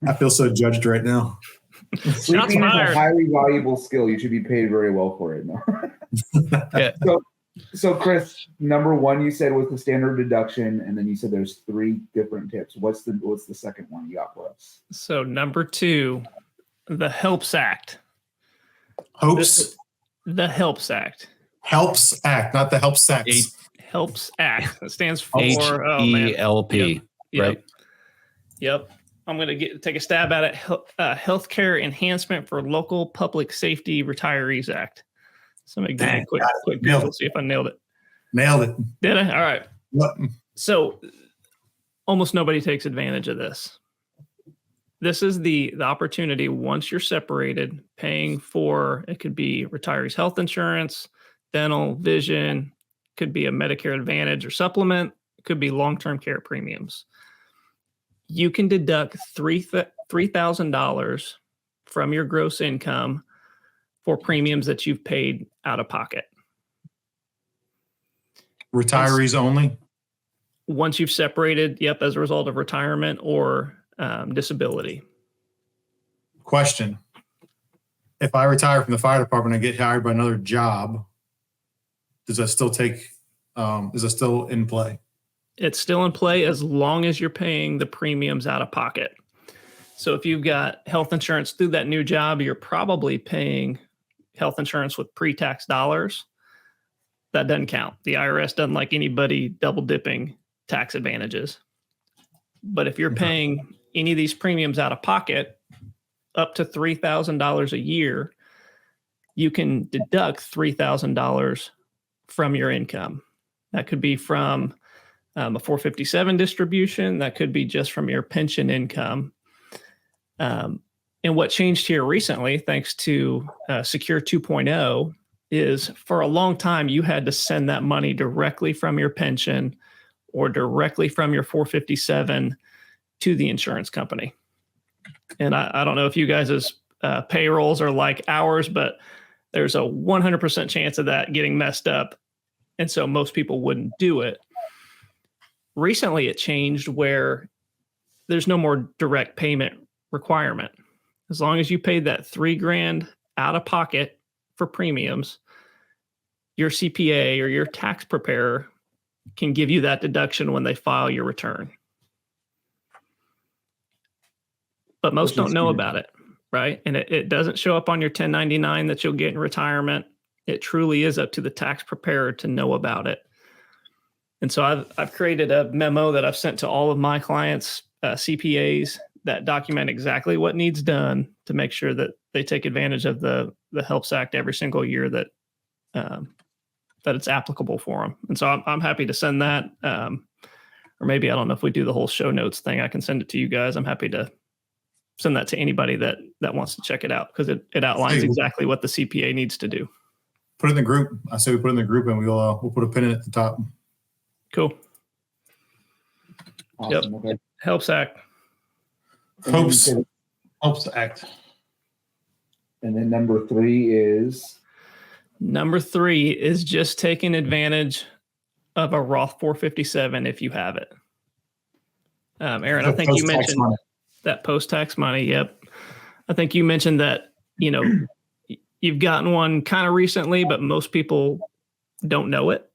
I feel so judged right now. Shots Sleeping is a fired. highly valuable skill. You should be paid very well for it. No? Yeah. So Chris, number one you said was the standard deduction, and then you said there's 3 different tips. What's the second one you got for us? So number 2, the HELPS Act. Hopes The HELPS Act. helps act, not the help sex. HELPS Act. It stands for HELP, right? Yep. I'm going to take a stab at it. Healthcare Enhancement for Local Public Safety Retirees Act. So I'm going to give you a quick Google, see if I nailed it. Nailed it. Did I? All right. What? So almost nobody takes advantage of this. This is the opportunity once you're separated, paying for, it could be retirees' health insurance, dental, vision, could be a Medicare Advantage or supplement, it could be long-term care premiums. You can deduct $3,000 from your gross income for premiums that you've paid out of pocket. Retirees only? Once you've separated, as a result of retirement or disability. Question. If I retire from the fire department and get hired by another job, does that still is that still in play? It's still in play as long as you're paying the premiums out of pocket. So if you've got health insurance through that new job, you're probably paying health insurance with pre-tax dollars. That doesn't count. The IRS doesn't like anybody double dipping tax advantages. But if you're paying any of these premiums out of pocket, up to $3,000 a year, you can deduct $3,000 from your income. That could be from a 457 distribution. That could be just from your pension income. And what changed here recently, thanks to Secure 2.0, is for a long time, you had to send that money directly from your pension or directly from your 457 to the insurance company. And I don't know if you guys' payrolls are like ours, but there's a 100% chance of that getting messed up. And so most people wouldn't do it. Recently, it changed where there's no more direct payment requirement. As long as you paid that $3,000 out of pocket for premiums, your CPA or your tax preparer can give you that deduction when they file your return. But most don't know about it, right? And it doesn't show up on your 1099 that you'll get in retirement. It truly is up to the tax preparer to know about it. And so I've created a memo that I've sent to all of my clients, CPAs, that document exactly what needs done to make sure that they take advantage of the HELPS Act every single year that it's applicable for them. And so I'm happy to send that. Or maybe, I don't know if we do the whole show notes thing, I can send it to you guys. I'm happy to send that to anybody that wants to check it out, because it outlines exactly what the CPA needs to do. Put it in the group. I say we put it in the group, and we'll put a pin in it at the top. Cool. Awesome. Yep. Okay. HELPS Act. Helps act. And then number 3 is? Number 3 is just taking advantage of a Roth 457 if you have it. Aaron, I think you mentioned that post-tax money. Yep. I think you mentioned that, you've gotten one kind of recently, but most people don't know it.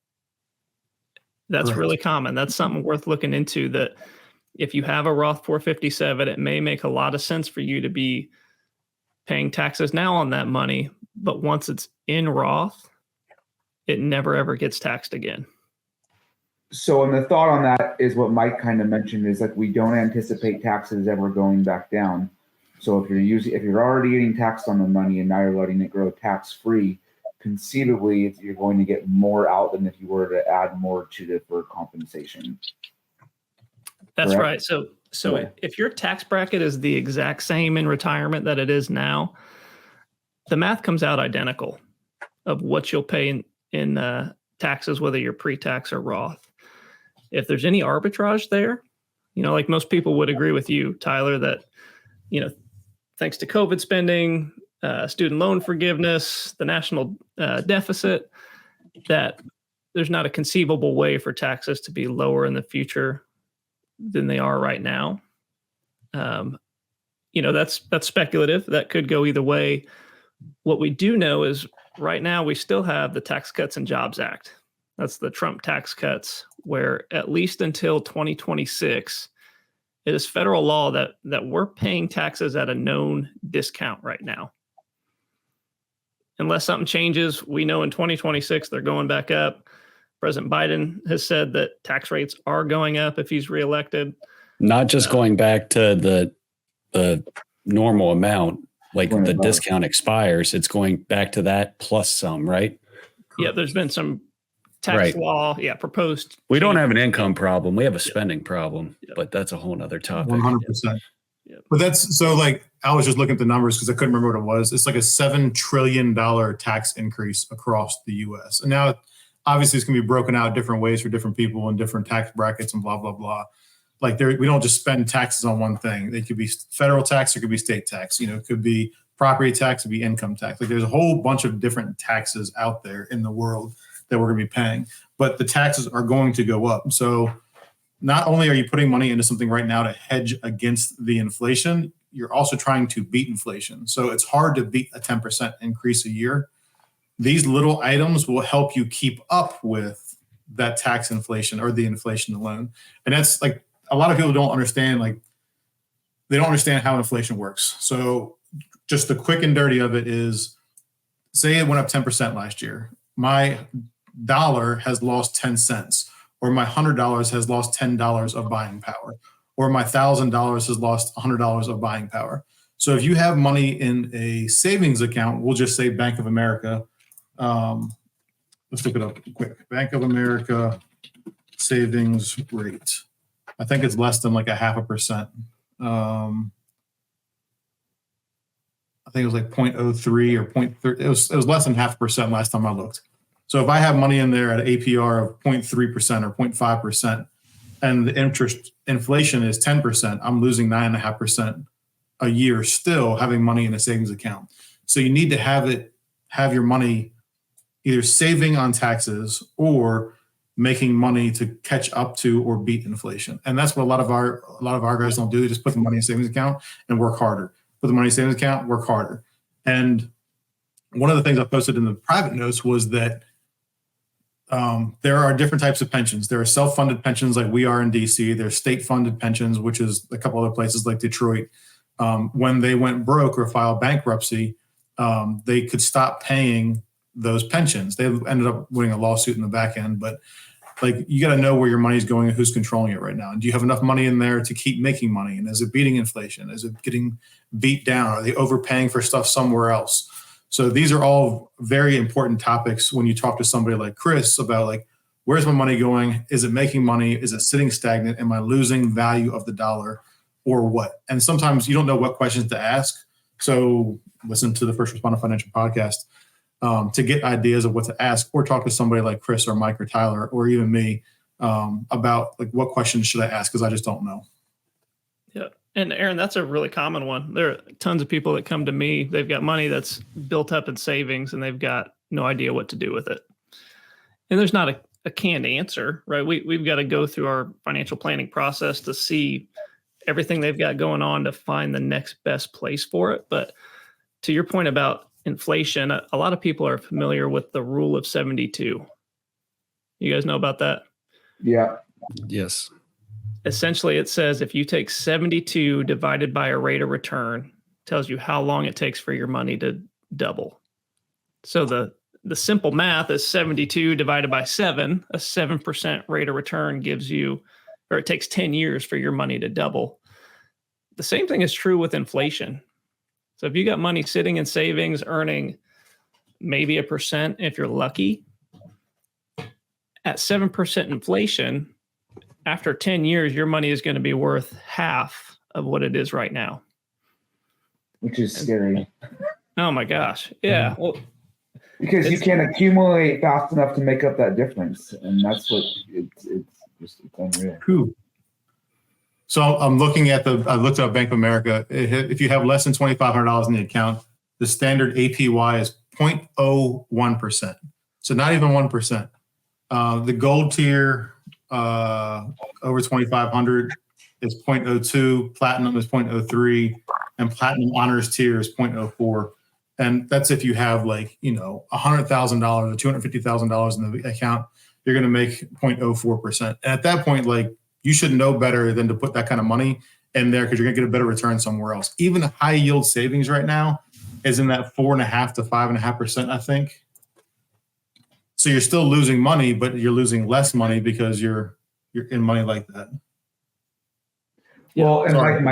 That's Correct. really common. That's something worth looking into, that if you have a Roth 457, it may make a lot of sense for you to be paying taxes now on that money, but once it's in Roth, it never ever gets taxed again. So, and the thought on that is what Mike kind of mentioned, is like, we don't anticipate taxes ever going back down. So if you're already getting taxed on the money and now you're letting it grow tax-free, conceivably you're going to get more out than if you were to add more to it for compensation. That's Correct? right. So if your tax bracket is the exact same in retirement that it is now, the math comes out identical of what you'll pay in taxes, whether you're pre-tax or Roth. If there's any arbitrage there, like most people would agree with you, Tyler, that, thanks to COVID spending, student loan forgiveness, the national deficit, that there's not a conceivable way for taxes to be lower in the future than they are right now. that's speculative. That could go either way. What we do know is right now we still have the Tax Cuts and Jobs Act. That's the Trump tax cuts, where at least until 2026, it is federal law that we're paying taxes at a known discount right now. Unless something changes, we know in 2026 they're going back up. President Biden has said that tax rates are going up if he's reelected. Not just going back to the normal amount, like the discount expires, it's going back to that plus some, right? Yeah, there's been some tax law, proposed. We don't have an income problem. We have a spending problem, but that's a whole nother topic. 100%. But that's so like, I was just looking at the numbers because I couldn't remember what it was. It's like a $7 trillion tax increase across the U.S. And now obviously it's going to be broken out different ways for different people and different tax brackets and blah, blah, blah. Like we don't just spend taxes on one thing. They could be federal tax, it could be state tax, it could be property tax, it could be income tax. Like there's a whole bunch of different taxes out there in the world that we're going to be paying, but the taxes are going to go up. So not only are you putting money into something right now to hedge against the inflation, you're also trying to beat inflation. So it's hard to beat a 10% increase a year. These little items will help you keep up with that tax inflation or the inflation alone. And that's like, a lot of people don't understand, like they don't understand how inflation works. So just the quick and dirty of it is, say it went up 10% last year. My dollar has lost 10 cents, or my $100 has lost $10 of buying power, or my $1,000 has lost $100 of buying power. So if you have money in a savings account, we'll just say Bank of America. Let's look it up quick. Bank of America savings rate. I think it's less than like 0.5%. I think it was like 0.03 or 0.3. It was less than 0.5% last time I looked. So if I have money in there at an APR of 0.3% or 0.5%, and the interest inflation is 10%, I'm losing 9.5% a year still having money in a savings account. So you need to have your money either saving on taxes or making money to catch up to or beat inflation. And that's what a lot of our guys don't do. They just put the money in a savings account and work harder. Put the money in a savings account, work harder. And one of the things I posted in the private notes was that there are different types of pensions. There are self-funded pensions like we are in DC. There's state-funded pensions, which is a couple other places like Detroit. When they went broke or filed bankruptcy, they could stop paying those pensions. They ended up winning a lawsuit in the back end, but like you got to know where your money is going and who's controlling it right now. And do you have enough money in there to keep making money? And is it beating inflation? Is it getting beat down? Are they overpaying for stuff somewhere else? So these are all very important topics when you talk to somebody like Chris about like, where's my money going? Is it making money? Is it sitting stagnant? Am I losing value of the dollar or what? And sometimes you don't know what questions to ask. So listen to the First Responder Financial Podcast to get ideas of what to ask, or talk to somebody like Chris or Mike or Tyler or even me about like what questions should I ask, because I just don't know. Yeah. And Aaron, that's a really common one. There are tons of people that come to me. They've got money that's built up in savings and they've got no idea what to do with it. And there's not a canned answer, right? We've got to go through our financial planning process to see everything they've got going on to find the next best place for it. But to your point about inflation, a lot of people are familiar with the rule of 72. You guys know about that? Yeah. Yes. Essentially, it says if you take 72 divided by a rate of return, tells you how long it takes for your money to double. So the simple math is 72 divided by 7. A 7% rate of return gives you, or it takes 10 years for your money to double. The same thing is true with inflation. So if you got money sitting in savings, earning maybe 1%, if you're lucky, at 7% inflation, after 10 years, your money is going to be worth half of what it is right now. Which is scary. Oh my gosh. Yeah. Well, because you can't accumulate fast enough to make up that difference. And that's what it's unreal. Cool. So I'm looking at I looked up Bank of America. If you have less than $2,500 in the account, the standard APY is 0.01%. So not even 1%. The gold tier over 2,500 is 0.02. Platinum is 0.03. and platinum honors tier is 0.04. And that's if you have like, $100,000 or $250,000 in the account, you're going to make 0.04%. And at that point, like, you should know better than to put that kind of money in there because you're going to get a better return somewhere else. Even high yield savings right now is in that 4.5 to 5.5%, I think. So you're still losing money, but you're losing less money because you're in money like that. Well, and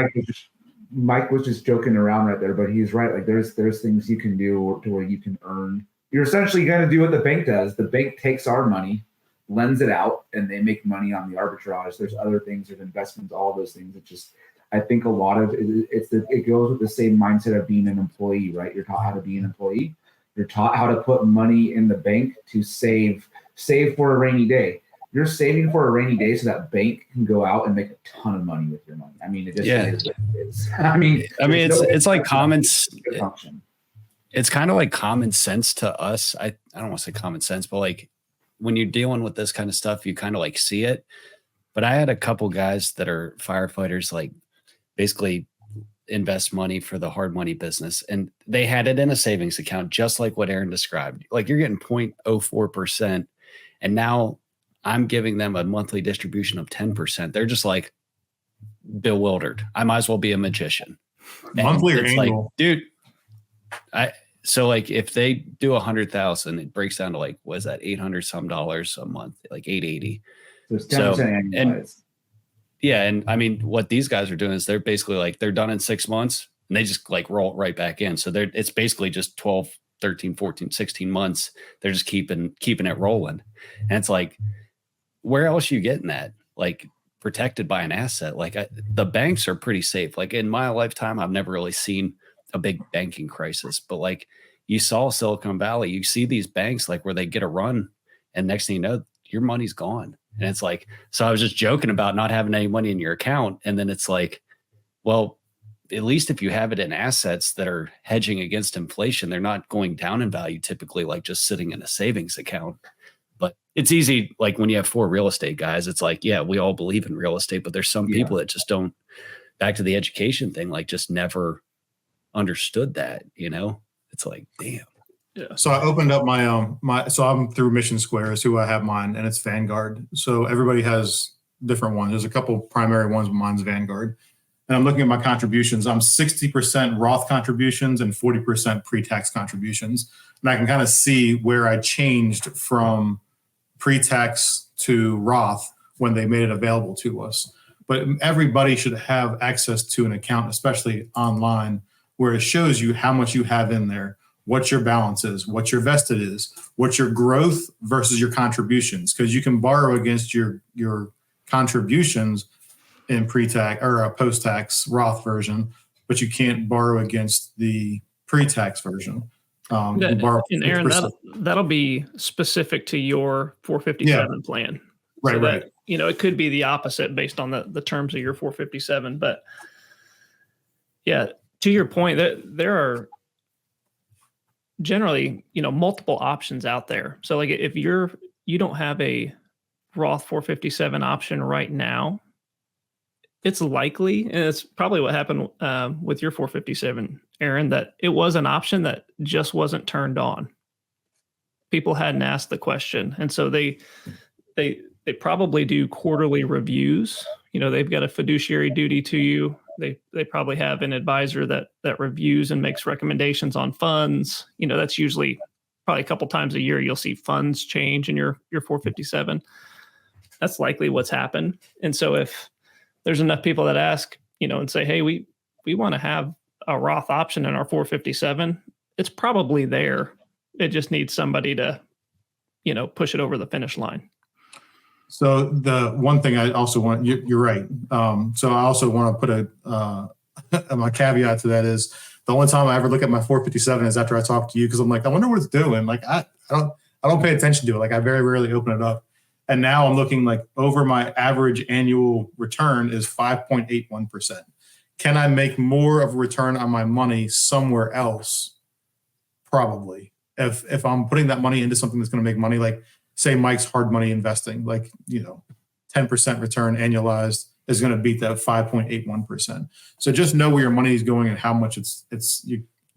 Mike was just joking around right there, but he's right. Like there's things you can do to where you can earn. You're essentially going to do what the bank does. The bank takes our money, lends it out, and they make money on the arbitrage. There's other things, there's investments, all those things. It just, I think a lot of it goes with the same mindset of being an employee, right? You're taught how to be an employee. You're taught how to put money in the bank to save for a rainy day. You're saving for a rainy day so that bank can go out and make a ton of money with your money. I mean, it just is what it is. I mean, it's like common. Function. It's kind of like common sense to us. I don't want to say common sense, but like when you're dealing with this kind of stuff, you kind of like see it. But I had a couple guys that are firefighters, like basically invest money for the hard money business, and they had it in a savings account, just like what Aaron described. Like you're getting 0.04%, and now I'm giving them a monthly distribution of 10%. They're just like bewildered. I might as well be a magician. Monthly or annual? Like, dude, so like if they do 100,000, it breaks down to like, what is that, $800 some dollars a month, like 880. So it's 10% annualized. Yeah. And I mean, what these guys are doing is they're basically like, they're done in 6 months and they just like roll it right back in. So it's basically just 12, 13, 14, 16 months. They're just keeping it rolling. And it's like, where else are you getting that? Like protected by an asset? Like the banks are pretty safe. Like in my lifetime, I've never really seen a big banking crisis, but like you saw Silicon Valley, you see these banks like where they get a run and next thing you know, your money's gone. And it's like, so I was just joking about not having any money in your account. And then it's like, well, at least if you have it in assets that are hedging against inflation, they're not going down in value typically, like just sitting in a savings account. But it's easy, like when you have 4 real estate guys, it's like, yeah, we all believe in real estate, but there's some people that just don't, back to the education thing, like just never understood that, it's like, damn. Yeah. So I opened up so I'm through Mission Square is who I have mine, and it's Vanguard. So everybody has different ones. There's a couple primary ones, but mine's Vanguard. And I'm looking at my contributions. I'm 60% Roth contributions and 40% pre-tax contributions. And I can kind of see where I changed from pre-tax to Roth when they made it available to us. But everybody should have access to an account, especially online, where it shows you how much you have in there, what your balance is, what your vested is, what your growth versus your contributions, because you can borrow against your contributions in pre-tax or a post-tax Roth version, but you can't borrow against the pre-tax version. And Aaron, that'll be specific to your 457 plan. Right, so right. That, it could be the opposite based on the terms of your 457. But yeah, to your point, there are generally, multiple options out there. So like if you don't have a Roth 457 option right now, it's likely, and it's probably what happened with your 457, Aaron, that it was an option that just wasn't turned on. People hadn't asked the question. And so they probably do quarterly reviews. They've got a fiduciary duty to you. They probably have an advisor that reviews and makes recommendations on funds. That's usually probably a couple times a year you'll see funds change in your 457. That's likely what's happened. And so if there's enough people that ask, and say, hey, we want to have a Roth option in our 457, it's probably there. It just needs somebody to, push it over the finish line. So the one thing I also want, you're right. So I also want to put my caveat to that is the only time I ever look at my 457 is after I talk to you, because I'm like, I wonder what it's doing. Like I don't pay attention to it. Like I very rarely open it up. And now I'm looking like over my average annual return is 5.81%. Can I make more of a return on my money somewhere else? Probably. If I'm putting that money into something that's going to make money, like say Mike's hard money investing, like, 10% return annualized is going to beat that 5.81%. So just know where your money is going and how much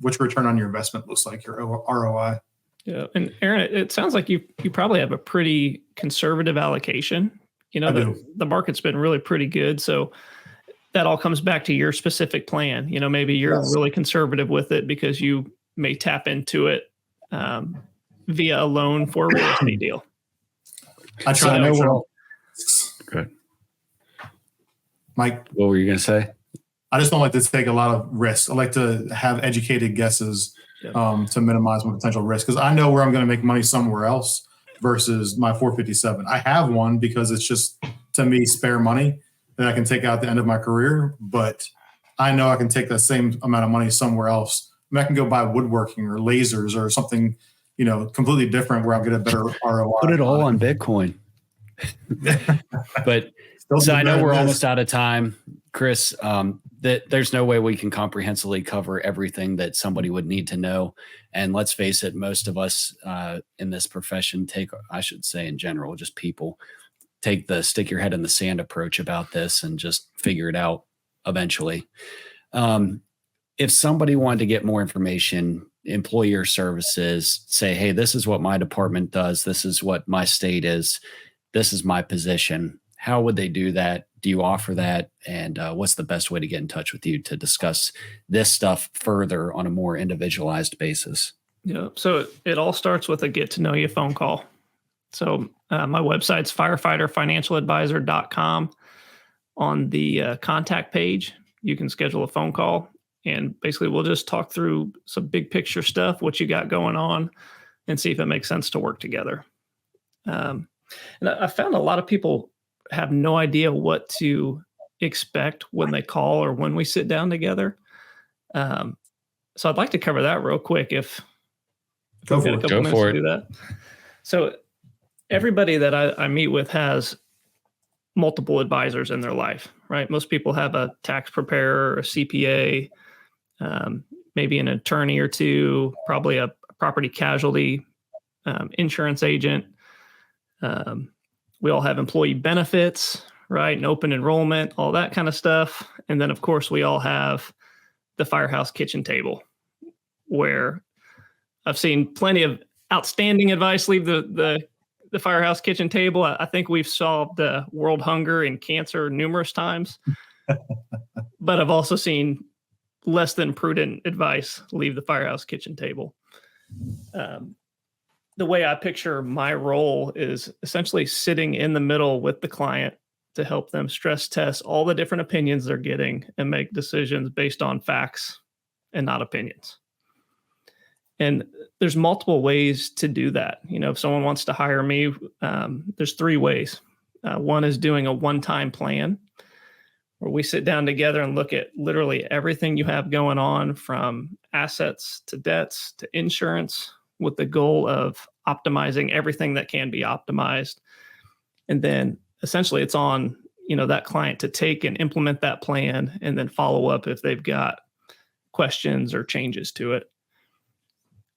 which return on your investment looks like, your ROI. Yeah. And Aaron, it sounds like you probably have a pretty conservative allocation. The market's been really pretty good. So that all comes back to your specific plan. Maybe you're really conservative with it because you may tap into it via a loan for a real estate deal. I try to know. Good. Mike, what were you going to say? I just don't like to take a lot of risks. I like to have educated guesses to minimize my potential risk, because I know where I'm going to make money somewhere else versus my 457. I have one because it's just, to me, spare money that I can take out at the end of my career, but I know I can take that same amount of money somewhere else. I can go buy woodworking or lasers or something, completely different where I'll get a better ROI. Put it all on Bitcoin. But so I know we're almost out of time, Chris. That there's no way we can comprehensively cover everything that somebody would need to know. And let's face it, most of us in this profession in general, just people take the stick your head in the sand approach about this and just figure it out eventually. If somebody wanted to get more information, employer services, say, hey, this is what my department does. This is what my state is. This is my position. How would they do that? Do you offer that? And what's the best way to get in touch with you to discuss this stuff further on a more individualized basis? Yeah. So it all starts with a get to know you phone call. So my website's firefighterfinancialadvisor.com. On the contact page, you can schedule a phone call, and basically we'll just talk through some big picture stuff, what you got going on, and see if it makes sense to work together. And I found a lot of people have no idea what to expect when they call or when we sit down together. So I'd like to cover that real quick if we've got a couple minutes to do that. So everybody that I meet with has multiple advisors in their life, right? Most people have a tax preparer, a CPA, maybe an attorney or two, probably a property casualty insurance agent. We all have employee benefits, right? And open enrollment, all that kind of stuff. And then, of course, we all have the firehouse kitchen table, where I've seen plenty of outstanding advice leave the firehouse kitchen table. I think we've solved world hunger and cancer numerous times, but I've also seen less than prudent advice leave the firehouse kitchen table. The way I picture my role is essentially sitting in the middle with the client to help them stress test all the different opinions they're getting and make decisions based on facts and not opinions. And there's multiple ways to do that. If someone wants to hire me, there's 3 ways. One is doing a one-time plan, where we sit down together and look at literally everything you have going on, from assets to debts to insurance, with the goal of optimizing everything that can be optimized. And then essentially it's on, that client to take and implement that plan and then follow up if they've got questions or changes to it.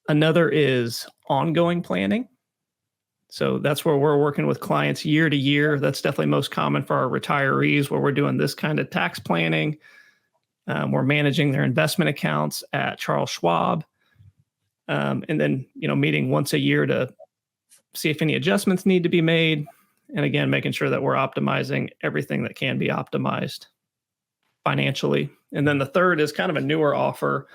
Another is ongoing planning. So that's where we're working with clients year to year. That's definitely most common for our retirees, where we're doing this kind of tax planning. We're managing their investment accounts at Charles Schwab. And then, meeting once a year to see if any adjustments need to be made. And again, making sure that we're optimizing everything that can be optimized financially. And then the third is kind of a newer offer,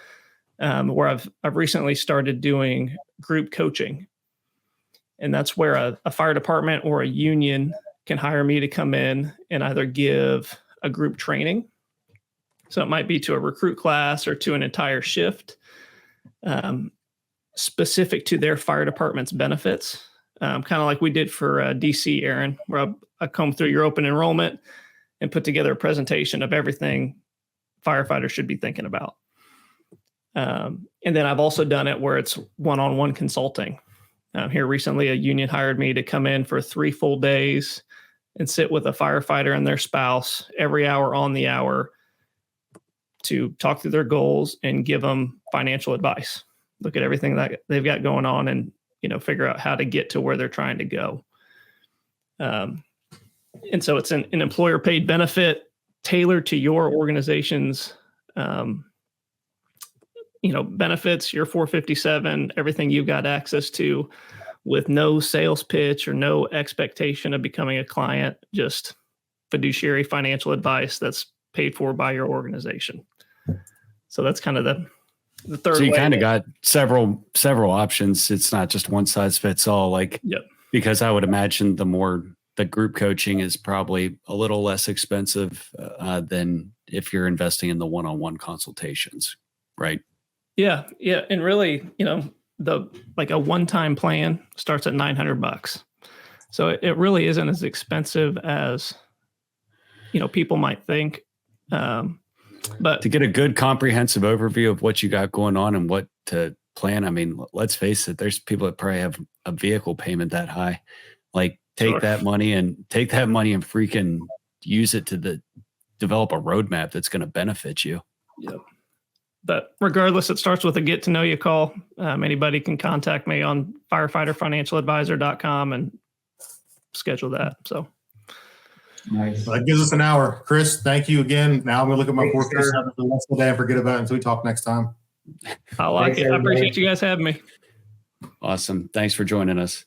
where I've recently started doing group coaching. And that's where a fire department or a union can hire me to come in and either give a group training. So it might be to a recruit class or to an entire shift, specific to their fire department's benefits, kind of like we did for DC, Aaron, where I combed through your open enrollment and put together a presentation of everything firefighters should be thinking about. And then I've also done it where it's one-on-one consulting. Here recently, a union hired me to come in for 3 full days and sit with a firefighter and their spouse every hour on the hour to talk through their goals and give them financial advice. Look at everything that they've got going on and, figure out how to get to where they're trying to go. And so it's an employer paid benefit. tailored to your organization's, benefits, your 457, everything you've got access to, with no sales pitch or no expectation of becoming a client, just fiduciary financial advice that's paid for by your organization. So that's kind of the third. So you way kind of got several options. It's not just one size fits all. Like, Yep. Because I would imagine the group coaching is probably a little less expensive than if you're investing in the one-on-one consultations, right? Yeah. And really, a one-time plan starts at $900. So it really isn't as expensive as, people might think. But to get a good comprehensive overview of what you got going on and what to plan, I mean, let's face it, there's people that probably have a vehicle payment that high. Like take that money and freaking use it to develop a roadmap that's going to benefit you. Yep. But regardless, it starts with a get to know you call. Anybody can contact me on firefighterfinancialadvisor.com and schedule that. So Nice. Well, that gives us an hour. Chris, thank you again. Now I'm going to look at my 457 for the rest of the day and forget about it until we talk next time. I like it. I appreciate you guys having me. Awesome. Thanks for joining us.